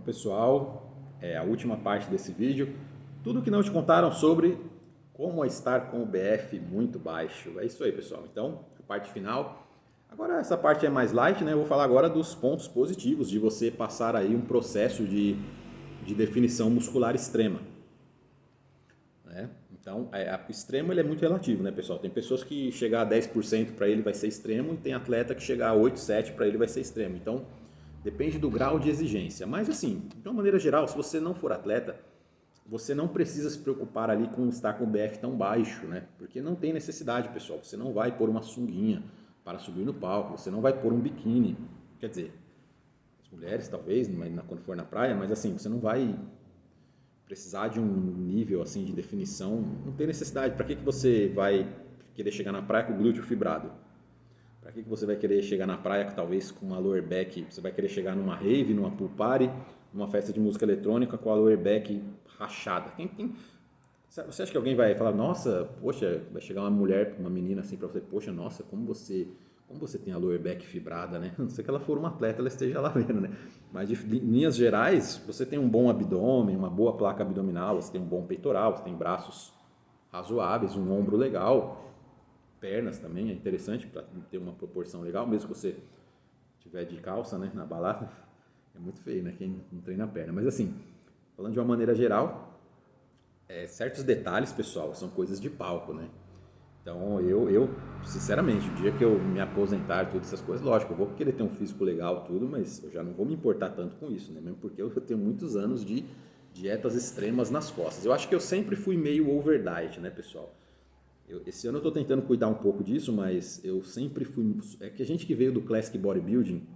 pessoal, é a última parte desse vídeo. Tudo que não te contaram sobre como estar com o BF muito baixo. É isso aí, pessoal. Então, a parte final. Agora, essa parte é mais light, né? Eu vou falar agora dos pontos positivos de você passar aí um processo de definição muscular extrema, né? Então, o extremo ele é muito relativo, né, pessoal? Tem pessoas que chegar a 10% para ele vai ser extremo e tem atleta que chegar a 8, 7 para ele vai ser extremo. Então, depende do grau de exigência. Mas assim, de uma maneira geral, se você não for atleta, você não precisa se preocupar ali com estar com o BF tão baixo, né? Porque não tem necessidade, pessoal. Você não vai pôr uma sunguinha para subir no palco, você não vai pôr um biquíni. Quer dizer, as mulheres talvez, quando for na praia, mas assim, você não vai precisar de um nível assim de definição, não tem necessidade. Para que você vai querer chegar na praia com o glúteo fibrado? Para que você vai querer chegar na praia talvez com uma lower back? Você vai querer chegar numa rave, numa pool party, numa festa de música eletrônica com a lower back rachada? Você acha que alguém vai falar, nossa, poxa, vai chegar uma mulher, uma menina assim para você, poxa, nossa, como você tem a lower back fibrada, né? A não ser que ela for uma atleta, ela esteja lá vendo, né? Mas de linhas gerais, você tem um bom abdômen, uma boa placa abdominal, você tem um bom peitoral, você tem braços razoáveis, um ombro legal, pernas também é interessante para ter uma proporção legal, mesmo que você tiver de calça, né, na balada, é muito feio, né, quem não treina a perna. Mas assim, falando de uma maneira geral, certos detalhes, pessoal, são coisas de palco, né? Então, eu, sinceramente, o dia que eu me aposentar, todas essas coisas, lógico, eu vou querer ter um físico legal, tudo, mas eu já não vou me importar tanto com isso, né? Mesmo porque eu tenho muitos anos de dietas extremas nas costas. Eu acho que eu sempre fui meio overdiet, né, pessoal? Esse ano eu estou tentando cuidar um pouco disso, mas eu sempre fui... É que a gente que veio do Classic Bodybuilding,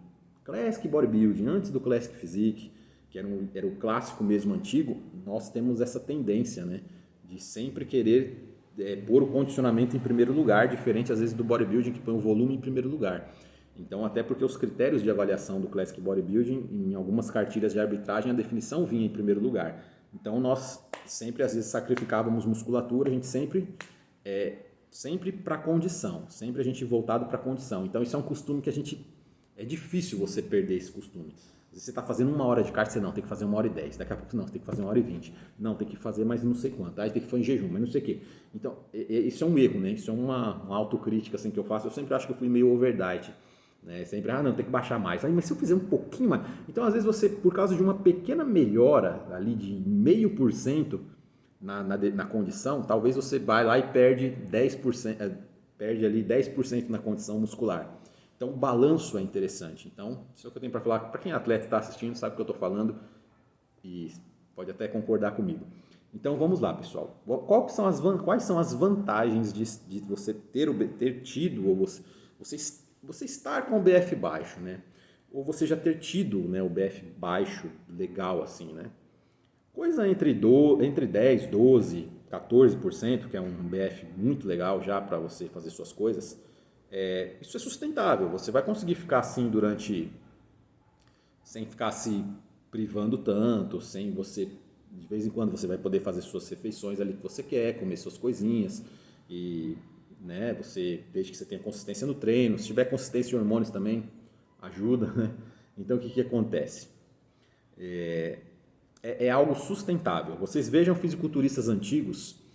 antes do Classic Physique, que era o clássico mesmo antigo, nós temos essa tendência, né, de sempre querer pôr o condicionamento em primeiro lugar, diferente às vezes do bodybuilding que põe o volume em primeiro lugar. Então, até porque os critérios de avaliação do Classic Bodybuilding, em algumas cartilhas de arbitragem, a definição vinha em primeiro lugar. Então, nós sempre às vezes sacrificávamos musculatura, a gente sempre para condição, sempre a gente voltado para condição. Então, isso é um costume que é difícil você perder esse costume. Você está fazendo 1 hora de cardio, você não, tem que fazer 1h10. Daqui a pouco não, você tem que fazer 1h20. Não, tem que fazer mais não sei quanto. Aí tem que fazer em jejum, mas não sei o quê. Então, isso é um erro, né? Isso é uma autocrítica assim, que eu faço. Eu sempre acho que eu fui meio overdiet. Né? Sempre, não, tem que baixar mais. Aí, mas se eu fizer um pouquinho mais... Então, às vezes você, por causa de uma pequena melhora ali de 0,5% na condição, talvez você vai lá e perde 10%, perde ali 10% na condição muscular. Então, o balanço é interessante. Então, isso é o que eu tenho para falar. Para quem é atleta e está assistindo, sabe o que eu estou falando e pode até concordar comigo. Então, vamos lá, pessoal. Quais são as vantagens de você ter tido, ou você estar com o BF baixo, né? Ou você já ter tido, né, o BF baixo legal assim, né? Coisa entre 10, 12, 14%, que é um BF muito legal já para você fazer suas coisas. Isso é sustentável, você vai conseguir ficar assim sem ficar se privando tanto, sem você, de vez em quando você vai poder fazer suas refeições ali que você quer, comer suas coisinhas e, né, desde que você tenha consistência no treino, se tiver consistência de hormônios também ajuda, né? Então o que acontece? É algo sustentável. Vocês vejam fisiculturistas antigos,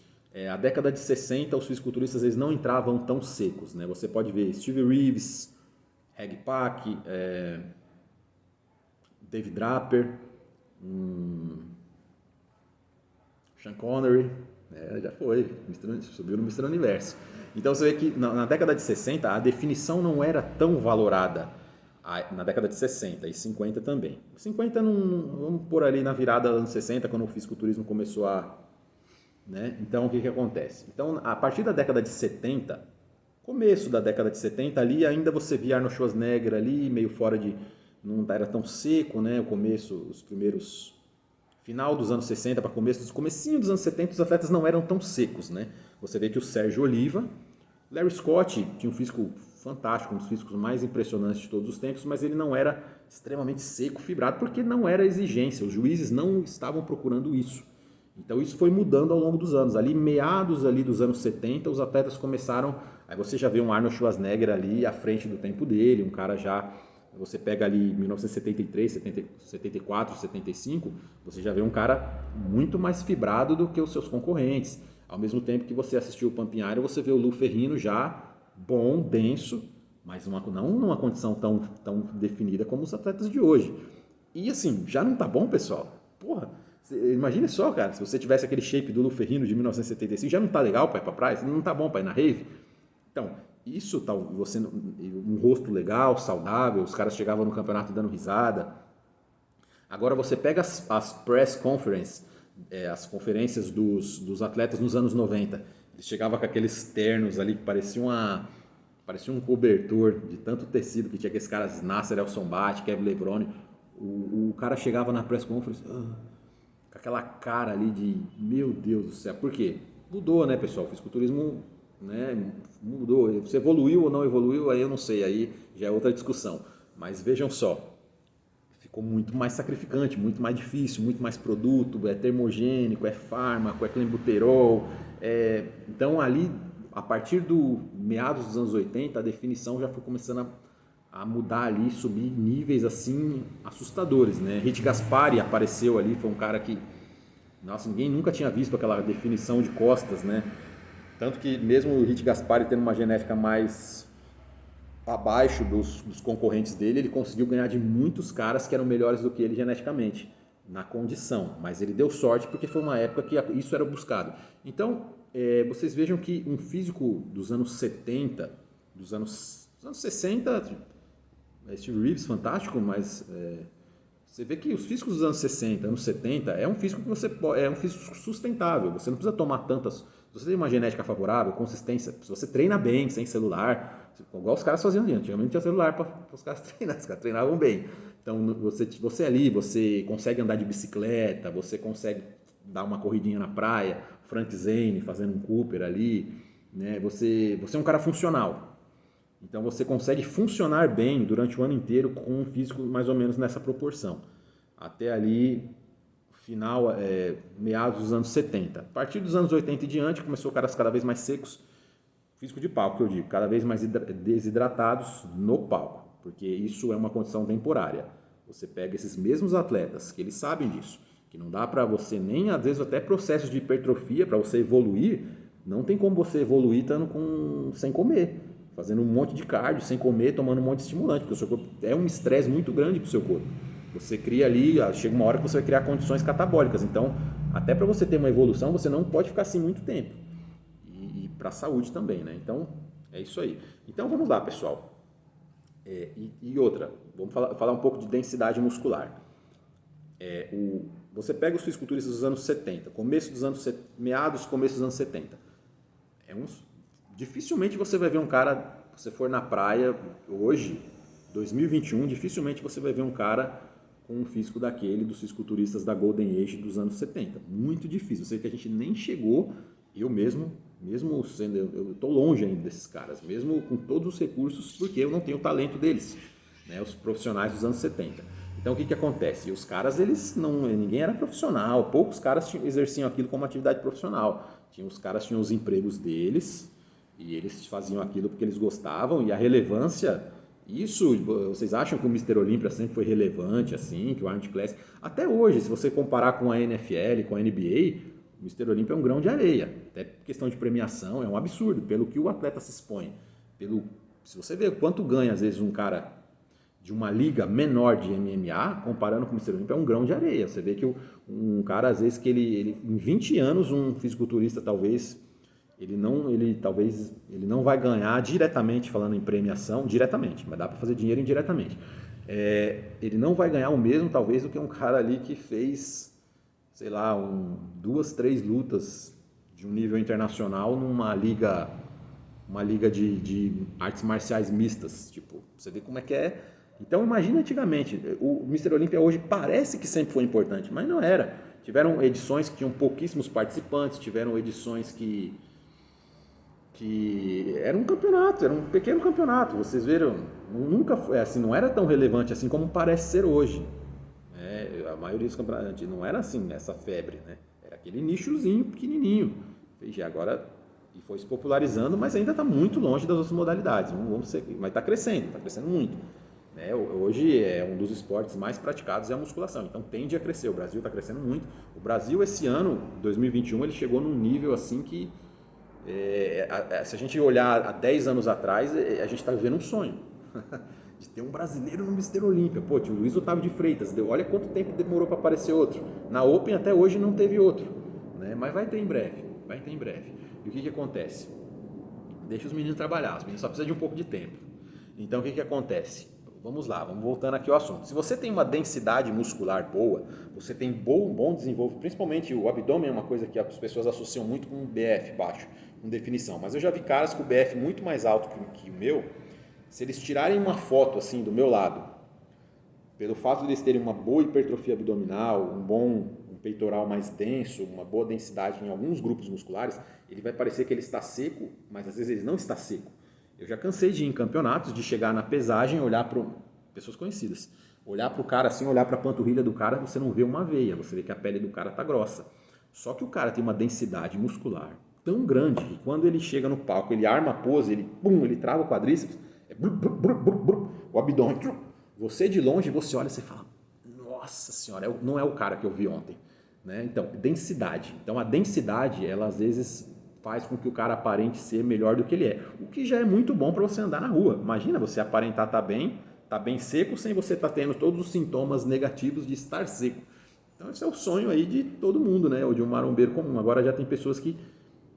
a década de 60, os fisiculturistas eles não entravam tão secos, né? Você pode ver Steve Reeves, Reg Pak, Dave Draper, Sean Connery, já foi, subiu no Mr. Universo. Então você vê que na década de 60 a definição não era tão valorada, na década de 60 e 50 também. 50 vamos por ali na virada dos anos 60, quando o fisiculturismo começou a... Né? Então, o que acontece? Então, a partir da década de 70, começo da década de 70 ali, ainda você via Arnold Schwarzenegger ali, meio fora de... Não era tão seco, né? O começo, os primeiros... Final dos anos 60 para comecinho dos anos 70, os atletas não eram tão secos, né? Você vê que o Sérgio Oliva, Larry Scott tinha um físico fantástico, um dos físicos mais impressionantes de todos os tempos, mas ele não era extremamente seco, fibrado, porque não era exigência, os juízes não estavam procurando isso. Então isso foi mudando ao longo dos anos. Ali, meados ali dos anos 70, os atletas começaram... Aí você já vê um Arnold Schwarzenegger ali à frente do tempo dele, um cara já você pega ali 1973, 74, 75, você já vê um cara muito mais fibrado do que os seus concorrentes. Ao mesmo tempo que você assistiu o Pumping Iron, você vê o Lou Ferrigno já bom, denso, mas não numa condição tão definida como os atletas de hoje. E assim, já não tá bom, pessoal? Porra, imagine só, cara, se você tivesse aquele shape do Lou Ferrigno de 1975, já não tá legal para ir pra praia? Não tá bom para ir na rave? Então, isso, você, um rosto legal, saudável, os caras chegavam no campeonato dando risada. Agora você pega as press conferences, as conferências dos atletas nos anos 90. Eles chegavam com aqueles ternos ali que parecia um cobertor de tanto tecido que tinha aqueles caras, Nasser El-Sonbati, Kevin Levrone. O cara chegava na press conference com aquela cara ali de, meu Deus do céu. Por quê? Mudou, né, pessoal? O fisiculturismo, né, mudou. Se evoluiu ou não evoluiu, aí eu não sei, aí já é outra discussão. Mas vejam só, ficou muito mais sacrificante, muito mais difícil, muito mais produto, é termogênico, é fármaco, é clenbuterol. Então ali, a partir do meados dos anos 80, a definição já foi começando a mudar ali, subir níveis assim assustadores, né? Rich Gaspari apareceu ali, foi um cara que, nossa, ninguém nunca tinha visto aquela definição de costas, né? Tanto que mesmo o Rich Gaspari tendo uma genética mais abaixo dos concorrentes dele, ele conseguiu ganhar de muitos caras que eram melhores do que ele geneticamente, na condição. Mas ele deu sorte porque foi uma época que isso era buscado. Então, vocês vejam que um físico dos anos 70, dos anos 60, Steve Reeves, fantástico, mas você vê que os físicos dos anos 60, anos 70, é um físico que é um físico sustentável. Você não precisa tomar tantas. Se você tem uma genética favorável, consistência, se você treina bem, sem celular, igual os caras faziam antigamente não tinha celular para os caras treinar, os caras treinavam bem. Então você ali, você consegue andar de bicicleta, você consegue dar uma corridinha na praia, Frank Zane fazendo um Cooper ali, né? Você é um cara funcional. Então você consegue funcionar bem durante o ano inteiro com um físico mais ou menos nessa proporção. Até ali, final, meados dos anos 70. A partir dos anos 80 e diante, começou caras cada vez mais secos, físico de palco, que eu digo, cada vez mais desidratados no palco, porque isso é uma condição temporária. Você pega esses mesmos atletas, que eles sabem disso, que não dá para você nem, às vezes, até processos de hipertrofia, para você evoluir, não tem como você evoluir sem comer, fazendo um monte de cardio, sem comer, tomando um monte de estimulante, porque o seu corpo é um estresse muito grande para o seu corpo. Você cria ali, chega uma hora que você vai criar condições catabólicas. Então, até para você ter uma evolução, você não pode ficar assim muito tempo. E para a saúde também, né? Então, é isso aí. Então, vamos lá, pessoal. E outra, vamos falar um pouco de densidade muscular. Você pega os fisiculturistas dos anos 70, meados, começo dos anos 70. Dificilmente você vai ver um cara, se você for na praia hoje, 2021, dificilmente você vai ver um cara com um físico daquele dos fisiculturistas da Golden Age dos anos 70. Muito difícil. Eu sei que a gente nem chegou, eu mesmo sendo, eu estou longe ainda desses caras, mesmo com todos os recursos, porque eu não tenho o talento deles, né, os profissionais dos anos 70. Então o que acontece? E os caras, ninguém era profissional, poucos caras exerciam aquilo como atividade profissional. Os caras tinham os empregos deles e eles faziam aquilo porque eles gostavam, e a relevância. Isso, vocês acham que o Mr. Olympia sempre foi relevante assim, que o Arnold Classic? Até hoje, se você comparar com a NFL, com a NBA, o Mr. Olympia é um grão de areia. Até questão de premiação, é um absurdo, pelo que o atleta se expõe. Se você vê quanto ganha, às vezes, um cara de uma liga menor de MMA, comparando com o Mr. Olympia, é um grão de areia. Você vê que um cara, às vezes, que ele em 20 anos, um fisiculturista, talvez... Ele não vai ganhar diretamente, falando em premiação, diretamente, mas dá para fazer dinheiro indiretamente. Ele não vai ganhar o mesmo, talvez, do que um cara ali que fez, sei lá, 2, 3 lutas de um nível internacional numa liga de artes marciais mistas. Tipo, você vê como é que é. Então, imagina antigamente, o Mr. Olympia hoje parece que sempre foi importante, mas não era. Tiveram edições que tinham pouquíssimos participantes, tiveram edições que era um campeonato, era um pequeno campeonato. Vocês viram, nunca foi assim, não era tão relevante assim como parece ser hoje. A maioria dos campeonatos não era assim, essa febre, né? Era aquele nichozinho pequenininho. Agora e foi se popularizando, mas ainda está muito longe das outras modalidades. Mas está crescendo muito. né? Hoje é um dos esportes mais praticados é a musculação, então tende a crescer. O Brasil está crescendo muito. O Brasil esse ano, 2021, ele chegou num nível assim que se a gente olhar há 10 anos atrás, a gente está vivendo um sonho de ter um brasileiro no Mister Olímpia. Pô, tio Luiz Otávio de Freitas, olha quanto tempo demorou para aparecer outro. Na Open até hoje não teve outro, né? Mas vai ter em breve, vai ter em breve. E o que acontece? Deixa os meninos trabalhar, os meninos só precisam de um pouco de tempo. Então o que acontece? Vamos lá, vamos voltando aqui ao assunto. Se você tem uma densidade muscular boa, você tem bom desenvolvimento, principalmente o abdômen é uma coisa que as pessoas associam muito com o BF baixo, com definição. Mas eu já vi caras com o BF muito mais alto que o meu, se eles tirarem uma foto assim do meu lado, pelo fato de eles terem uma boa hipertrofia abdominal, um peitoral mais denso, uma boa densidade em alguns grupos musculares, ele vai parecer que ele está seco, mas às vezes ele não está seco. Eu já cansei de ir em campeonatos, de chegar na pesagem, olhar para pessoas conhecidas, olhar para o cara assim, olhar para a panturrilha do cara, você não vê uma veia, você vê que a pele do cara está grossa. Só que o cara tem uma densidade muscular tão grande que quando ele chega no palco, ele arma a pose, ele trava o quadríceps, o abdômen. Você de longe, você olha e você fala, nossa senhora, não é o cara que eu vi ontem. Né? Então, densidade. Então, a densidade, ela às vezes faz com que o cara aparente ser melhor do que ele é. O que já é muito bom para você andar na rua. Imagina você aparentar tá bem seco, sem você estar tendo todos os sintomas negativos de estar seco. Então, esse é o sonho aí de todo mundo, né? Ou de um marombeiro comum. Agora já tem pessoas que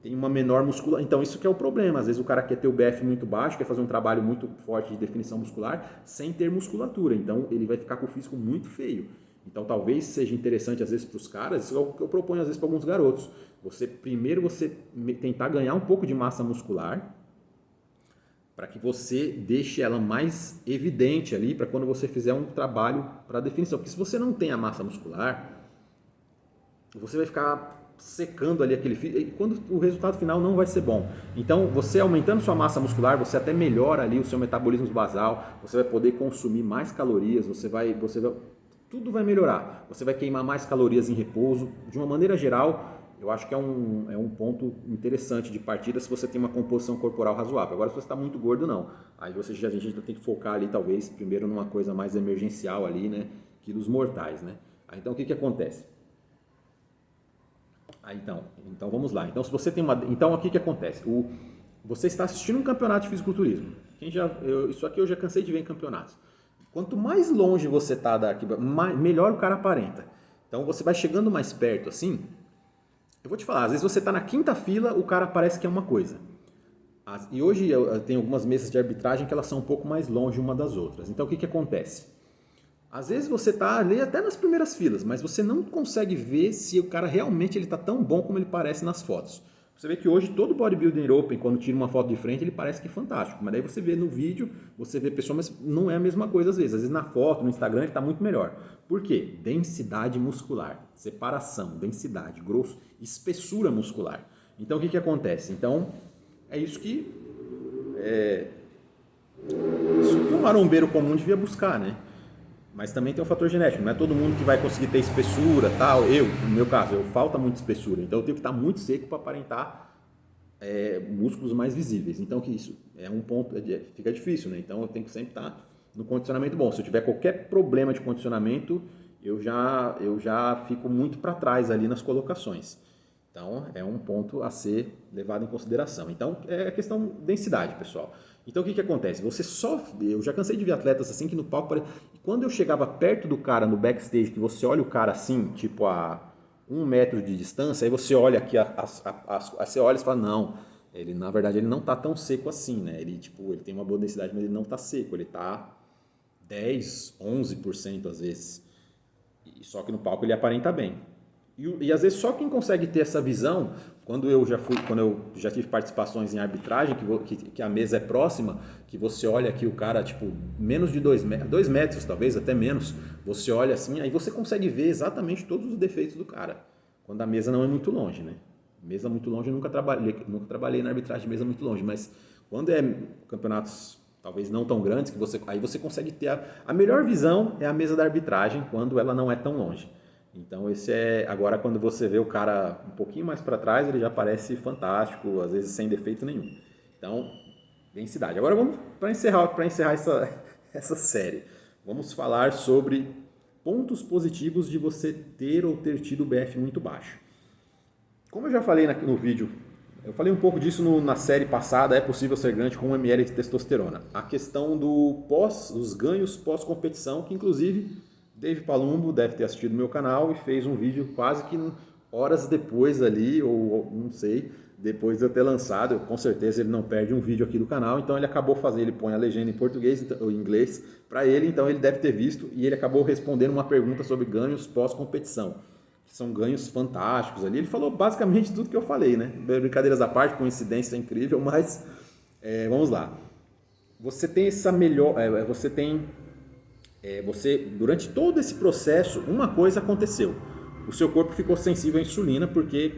têm uma menor musculatura. Então, isso que é o problema. Às vezes o cara quer ter o BF muito baixo, quer fazer um trabalho muito forte de definição muscular, sem ter musculatura. Então, ele vai ficar com o físico muito feio. Então, talvez seja interessante, às vezes, para os caras, isso é o que eu proponho, às vezes, para alguns garotos. Primeiro você tentar ganhar um pouco de massa muscular, para que você deixe ela mais evidente ali, para quando você fizer um trabalho para definição. Porque se você não tem a massa muscular, você vai ficar secando ali aquele físico, e quando o resultado final não vai ser bom. Então, você aumentando sua massa muscular, você até melhora ali o seu metabolismo basal, você vai poder consumir mais calorias, tudo vai melhorar. Você vai queimar mais calorias em repouso. De uma maneira geral, eu acho que é um ponto interessante de partida se você tem uma composição corporal razoável. Agora, se você está muito gordo, não. Aí a gente tem que focar ali, talvez, primeiro numa coisa mais emergencial ali, né? Quilos mortais, né? Aí, então, o que acontece? Então, vamos lá. Então, se você tem Então, o que acontece? Você está assistindo um campeonato de fisiculturismo. Isso aqui eu já cansei de ver em campeonatos. Quanto mais longe você está da arquibancada, melhor o cara aparenta. Então você vai chegando mais perto assim. Eu vou te falar, às vezes você está na quinta fila, o cara parece que é uma coisa. E hoje eu tenho algumas mesas de arbitragem que elas são um pouco mais longe uma das outras. Então o que acontece? Às vezes você está ali até nas primeiras filas, mas você não consegue ver se o cara realmente está tão bom como ele parece nas fotos. Você vê que hoje todo bodybuilder open, quando tira uma foto de frente, ele parece que é fantástico. Mas daí você vê no vídeo, você vê pessoa, mas não é a mesma coisa às vezes. Às vezes na foto, no Instagram, ele está muito melhor. Por quê? Densidade muscular, separação, densidade, grosso, espessura muscular. Então o que acontece? Então é isso que um marombeiro comum devia buscar, né? Mas também tem um fator genético, não é todo mundo que vai conseguir ter espessura, tal. No meu caso, falta muita espessura, então eu tenho que estar muito seco para aparentar músculos mais visíveis. Então que isso é um ponto, fica difícil, né? Então eu tenho que sempre estar no condicionamento bom. Se eu tiver qualquer problema de condicionamento, eu já fico muito para trás ali nas colocações. Então é um ponto a ser levado em consideração. Então é a questão densidade, pessoal. Então o que acontece? Eu já cansei de ver atletas assim que no palco, quando eu chegava perto do cara no backstage, que você olha o cara assim, tipo a 1 metro de distância, aí você olha aqui, você olha e fala, não, na verdade ele não tá tão seco assim, né? Ele tem uma boa densidade, mas ele não tá seco, ele tá 10, 11% às vezes. Só que no palco ele aparenta bem. E às vezes só quem consegue ter essa visão, quando eu já tive participações em arbitragem, que a mesa é próxima, que você olha aqui o cara, menos de 2 metros, talvez, até menos, você olha assim, aí você consegue ver exatamente todos os defeitos do cara, quando a mesa não é muito longe, né? Mesa muito longe, eu nunca trabalhei na arbitragem de mesa muito longe, mas quando é campeonatos talvez não tão grandes, aí você consegue ter a melhor visão é a mesa da arbitragem, quando ela não é tão longe. Então agora quando você vê o cara um pouquinho mais para trás, ele já parece fantástico, às vezes sem defeito nenhum. Então, densidade. Agora vamos para encerrar essa série. Vamos falar sobre pontos positivos de você ter ou ter tido o BF muito baixo. Como eu já falei no vídeo, eu falei um pouco disso na série passada, é possível ser grande com 1 ml de testosterona. A questão dos ganhos pós-competição, que inclusive Dave Palumbo deve ter assistido meu canal e fez um vídeo quase que horas depois ali, ou não sei, depois de eu ter lançado. Com certeza ele não perde um vídeo aqui do canal, então ele acabou fazendo, ele põe a legenda em português ou em inglês para ele, então ele deve ter visto e ele acabou respondendo uma pergunta sobre ganhos pós-competição, que são ganhos fantásticos ali. Ele falou basicamente tudo que eu falei, né? Brincadeiras à parte, coincidência incrível, mas vamos lá. Você tem essa melhor, você durante todo esse processo, uma coisa aconteceu. O seu corpo ficou sensível à insulina porque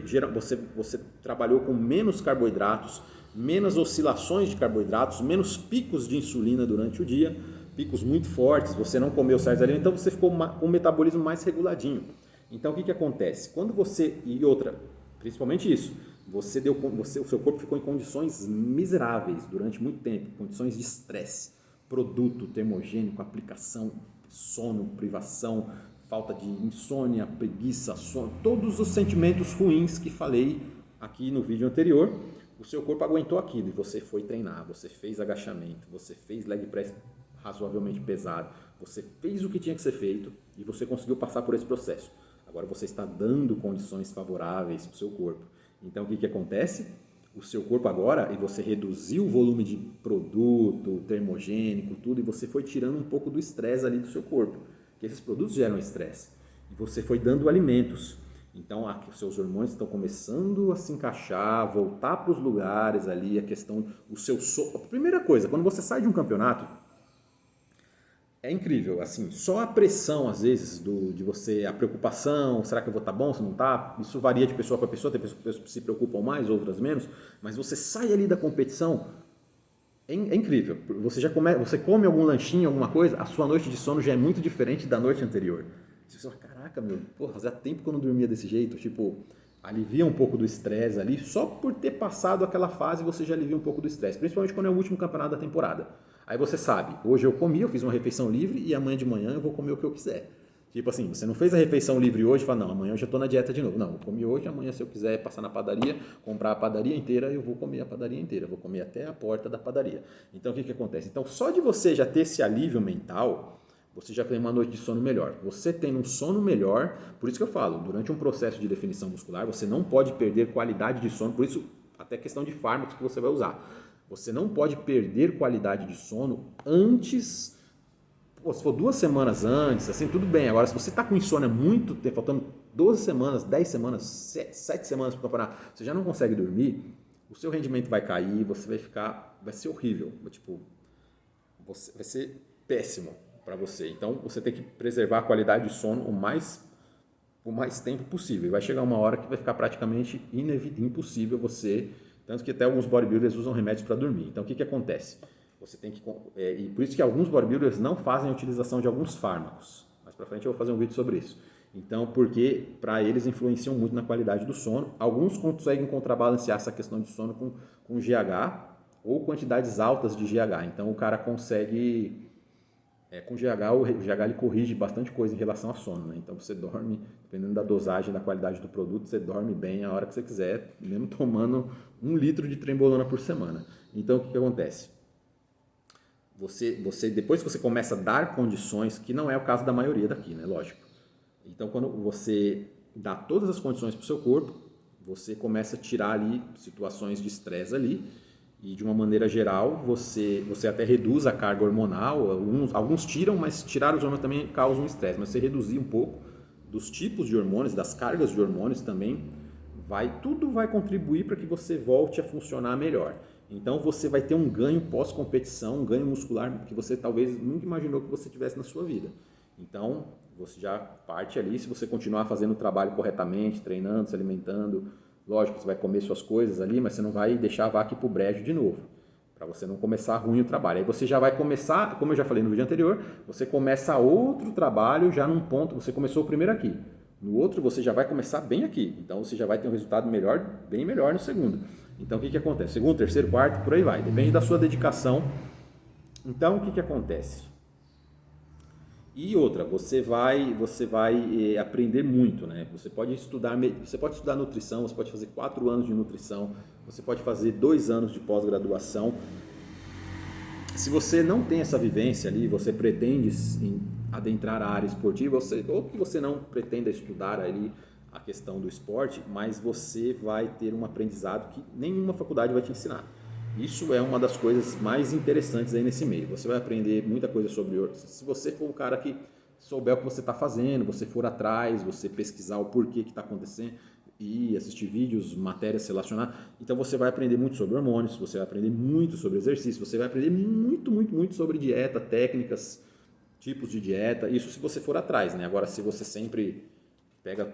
você trabalhou com menos carboidratos, menos oscilações de carboidratos, menos picos de insulina durante o dia, picos muito fortes, você não comeu certos alimentos, então você ficou com um metabolismo mais reguladinho. Então o que acontece? Quando você, e outra, principalmente isso, o seu corpo ficou em condições miseráveis durante muito tempo, condições de estresse, produto termogênico, aplicação, sono, privação, falta de insônia, preguiça, sono, todos os sentimentos ruins que falei aqui no vídeo anterior, o seu corpo aguentou aquilo e você foi treinar, você fez agachamento, você fez leg press razoavelmente pesado, você fez o que tinha que ser feito e você conseguiu passar por esse processo. Agora você está dando condições favoráveis para o seu corpo. Então o que acontece? O seu corpo agora, e você reduziu o volume de produto, termogênico, tudo, e você foi tirando um pouco do estresse ali do seu corpo. Porque esses produtos geram estresse. E você foi dando alimentos. Então, os seus hormônios estão começando a se encaixar, voltar para os lugares ali, a questão, a primeira coisa, quando você sai de um campeonato, é incrível, assim, só a pressão, às vezes, de você, a preocupação, será que eu vou estar bom, se não está? Isso varia de pessoa para pessoa, tem pessoas que se preocupam mais, outras menos, mas você sai ali da competição, é incrível. Você você come algum lanchinho, alguma coisa, a sua noite de sono já é muito diferente da noite anterior. Você fala, caraca, meu, porra, fazia tempo que eu não dormia desse jeito, tipo, alivia um pouco do estresse ali, só por ter passado aquela fase você já alivia um pouco do estresse, principalmente quando é o último campeonato da temporada. Aí você sabe, hoje eu comi, eu fiz uma refeição livre e amanhã de manhã eu vou comer o que eu quiser. Tipo assim, você não fez a refeição livre hoje e fala, não, amanhã eu já estou na dieta de novo. Não, eu comi hoje, amanhã se eu quiser passar na padaria, comprar a padaria inteira, eu vou comer a padaria inteira, vou comer até a porta da padaria. Então o que acontece? Então só de você já ter esse alívio mental, você já tem uma noite de sono melhor. Você tem um sono melhor, por isso que eu falo, durante um processo de definição muscular, você não pode perder qualidade de sono, por isso até questão de fármacos que você vai usar. Você não pode perder qualidade de sono antes, se for 2 semanas antes, assim, tudo bem. Agora, se você está com insônia muito tempo, faltando 12 semanas, 10 semanas, 7 semanas para o campeonato, você já não consegue dormir, o seu rendimento vai cair, você vai ser horrível, tipo, vai ser péssimo para você. Então, você tem que preservar a qualidade de sono o mais tempo possível. E vai chegar uma hora que vai ficar praticamente impossível você... Tanto que até alguns bodybuilders usam remédios para dormir. Então, o que acontece? Você tem que... e por isso que alguns bodybuilders não fazem a utilização de alguns fármacos. Mais para frente eu vou fazer um vídeo sobre isso. Então, porque para eles influenciam muito na qualidade do sono. Alguns conseguem contrabalancear essa questão de sono com GH ou quantidades altas de GH. Então, o cara consegue... com GH, o GH ele corrige bastante coisa em relação ao sono, né? Então você dorme, dependendo da dosagem, da qualidade do produto, você dorme bem a hora que você quiser, mesmo tomando 1 litro de trembolona por semana. Então o que acontece? Depois que você começa a dar condições, que não é o caso da maioria daqui, né? Lógico. Então quando você dá todas as condições para o seu corpo, você começa a tirar ali situações de estresse ali, e de uma maneira geral, você até reduz a carga hormonal, alguns tiram, mas tirar os hormônios também causa um estresse, mas você reduzir um pouco dos tipos de hormônios, das cargas de hormônios também, tudo vai contribuir para que você volte a funcionar melhor. Então você vai ter um ganho pós-competição, um ganho muscular que você talvez nunca imaginou que você tivesse na sua vida. Então você já parte ali, se você continuar fazendo o trabalho corretamente, treinando, se alimentando. Lógico, você vai comer suas coisas ali, mas você não vai deixar a vaca ir pro brejo de novo, para você não começar ruim o trabalho. Aí você já vai começar, como eu já falei no vídeo anterior, você começa outro trabalho já num ponto, você começou o primeiro aqui. No outro você já vai começar bem aqui, então você já vai ter um resultado melhor, bem melhor no segundo. Então o que acontece? Segundo, terceiro, quarto, por aí vai, depende da sua dedicação. Então o que acontece? E outra, você vai aprender muito, né? Você pode estudar nutrição, você pode fazer 4 anos de nutrição, você pode fazer 2 anos de pós-graduação. Se você não tem essa vivência ali, você pretende adentrar a área esportiva, ou que você não pretenda estudar ali a questão do esporte, mas você vai ter um aprendizado que nenhuma faculdade vai te ensinar. Isso é uma das coisas mais interessantes aí nesse meio. Você vai aprender muita coisa sobre... Se você for um cara que souber o que você está fazendo, você for atrás, você pesquisar o porquê que está acontecendo e assistir vídeos, matérias relacionadas, então você vai aprender muito sobre hormônios, você vai aprender muito sobre exercício, você vai aprender muito sobre dieta, técnicas, tipos de dieta, isso se você for atrás, né? Agora, se você sempre pega...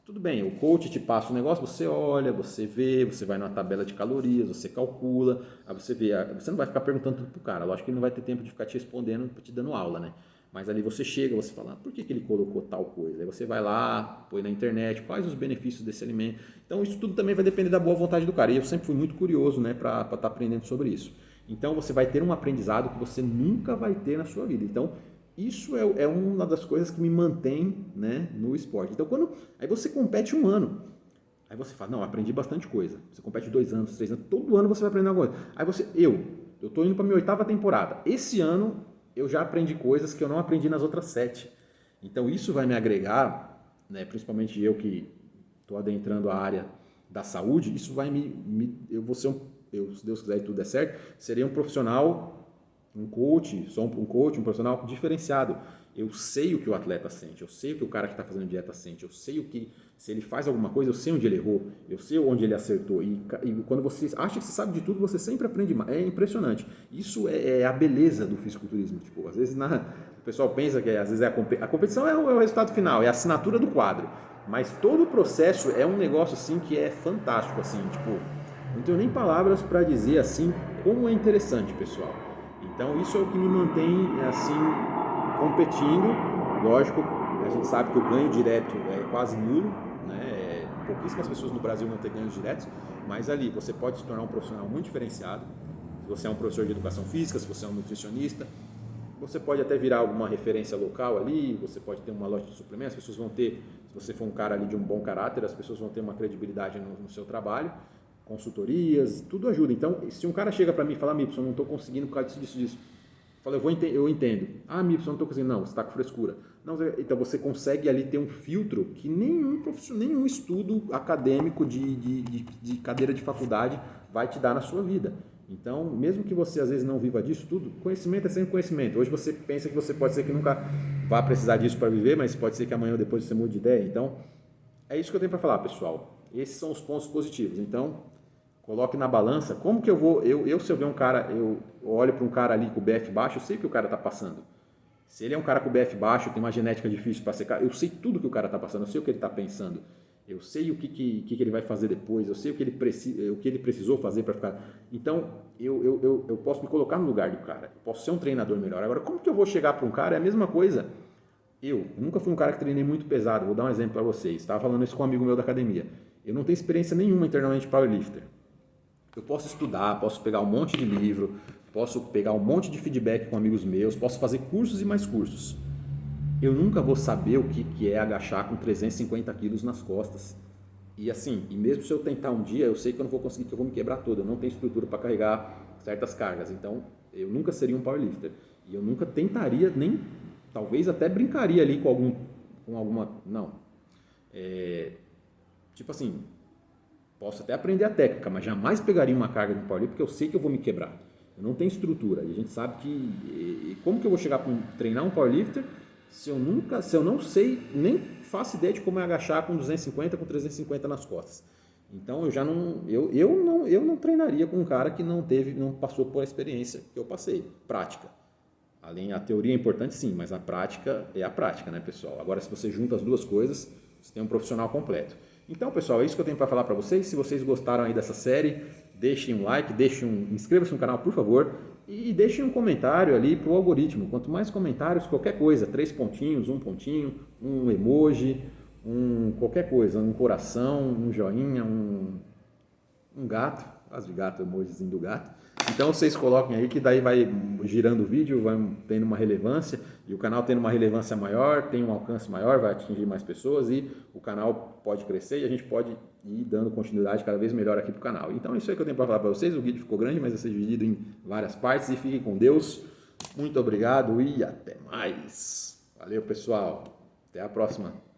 Tudo bem, o coach te passa o negócio, você olha, você vê, você vai numa tabela de calorias, você calcula, aí você vê, você não vai ficar perguntando tudo pro cara, lógico que ele não vai ter tempo de ficar te respondendo, te dando aula, né? Mas ali você chega, você fala, por que ele colocou tal coisa? Aí você vai lá, põe na internet, quais os benefícios desse alimento. Então isso tudo também vai depender da boa vontade do cara. E eu sempre fui muito curioso, né, para estar aprendendo sobre isso. Então você vai ter um aprendizado que você nunca vai ter na sua vida. Então isso é uma das coisas que me mantém, né, no esporte. Então aí você compete um ano, aí você fala, não, aprendi bastante coisa. Você compete 2 anos, 3 anos, todo ano você vai aprender alguma coisa. Aí eu tô indo para minha 8ª temporada. Esse ano eu já aprendi coisas que eu não aprendi nas outras 7. Então isso vai me agregar, né, principalmente eu que estou adentrando a área da saúde, isso vai eu vou ser se Deus quiser e tudo der certo, seria um profissional, um coach, um profissional diferenciado. Eu sei o que o atleta sente, eu sei o que o cara que está fazendo dieta sente, eu sei o que, se ele faz alguma coisa, eu sei onde ele errou, eu sei onde ele acertou. E quando você acha que você sabe de tudo, você sempre aprende mais. É impressionante. Isso é a beleza do fisiculturismo. Tipo, às vezes o pessoal pensa que às vezes a competição é o resultado final, é a assinatura do quadro. Mas todo o processo é um negócio assim que é fantástico, assim, tipo, não tenho nem palavras para dizer assim como é interessante, pessoal. Então isso é o que me mantém assim competindo. Lógico, a gente sabe que o ganho direto é quase nulo, né? Pouquíssimas pessoas no Brasil vão ter ganhos diretos, mas ali você pode se tornar um profissional muito diferenciado. Se você é um professor de educação física, se você é um nutricionista, você pode até virar alguma referência local ali, você pode ter uma loja de suplementos, as pessoas vão ter, se você for um cara ali de um bom caráter, as pessoas vão ter uma credibilidade no seu trabalho, consultorias, tudo ajuda. Então, se um cara chega para mim e fala, Mipson, eu não estou conseguindo por causa disso, eu falo, eu entendo. Ah, Mipson, eu não estou conseguindo. Não, você está com frescura. Não, então você consegue ali ter um filtro que nenhum estudo acadêmico de cadeira de faculdade vai te dar na sua vida. Então, mesmo que você às vezes não viva disso tudo, conhecimento é sempre conhecimento. Hoje você pensa que você pode ser que nunca vá precisar disso para viver, mas pode ser que amanhã ou depois você mude de ideia. Então, é isso que eu tenho para falar, pessoal. Esses são os pontos positivos. Então, coloque na balança. Como que eu vou... se eu ver um cara, eu olho para um cara ali com o BF baixo, eu sei o que o cara está passando. Se ele é um cara com o BF baixo, tem uma genética difícil para secar, eu sei tudo que o cara está passando, eu sei o que ele está pensando. Eu sei o que ele vai fazer depois, eu sei o que ele precisou fazer para ficar... Então, eu posso me colocar no lugar do cara, eu posso ser um treinador melhor. Agora, como que eu vou chegar para um cara? É a mesma coisa. Eu nunca fui um cara que treinei muito pesado, vou dar um exemplo para vocês. Estava falando isso com um amigo meu da academia. Eu não tenho experiência nenhuma internamente powerlifter. Eu posso estudar, posso pegar um monte de livro, posso pegar um monte de feedback com amigos meus, posso fazer cursos e mais cursos. Eu nunca vou saber o que é agachar com 350 quilos nas costas. E assim, e mesmo se eu tentar um dia, eu sei que eu não vou conseguir, que eu vou me quebrar todo. Eu não tenho estrutura para carregar certas cargas. Então, eu nunca seria um powerlifter. E eu nunca tentaria, nem, talvez até brincaria ali com alguma... Não. Tipo assim, posso até aprender a técnica, mas jamais pegaria uma carga de um powerlifter porque eu sei que eu vou me quebrar. Eu não tenho estrutura. E a gente sabe que... E como que eu vou chegar para treinar um powerlifter se eu não sei, nem faço ideia de como é agachar com 250, com 350 nas costas? Então eu não treinaria com um cara que não passou por a experiência que eu passei, prática. A teoria é importante sim, mas a prática é a prática, né, pessoal? Agora, se você junta as duas coisas, você tem um profissional completo. Então, pessoal, é isso que eu tenho para falar para vocês. Se vocês gostaram aí dessa série, deixem um like, inscreva-se no canal, por favor, e deixem um comentário ali para o algoritmo. Quanto mais comentários, qualquer coisa, 3 pontinhos, 1 pontinho, um emoji, qualquer coisa, um coração, um joinha, um gato, quase de gato, emojizinho do gato. Então vocês coloquem aí que daí vai girando o vídeo, vai tendo uma relevância e o canal tendo uma relevância maior, tem um alcance maior, vai atingir mais pessoas e o canal pode crescer e a gente pode ir dando continuidade cada vez melhor aqui para o canal. Então, isso é que eu tenho para falar para vocês. O vídeo ficou grande, mas vai ser dividido em várias partes e fiquem com Deus. Muito obrigado e até mais. Valeu, pessoal. Até a próxima.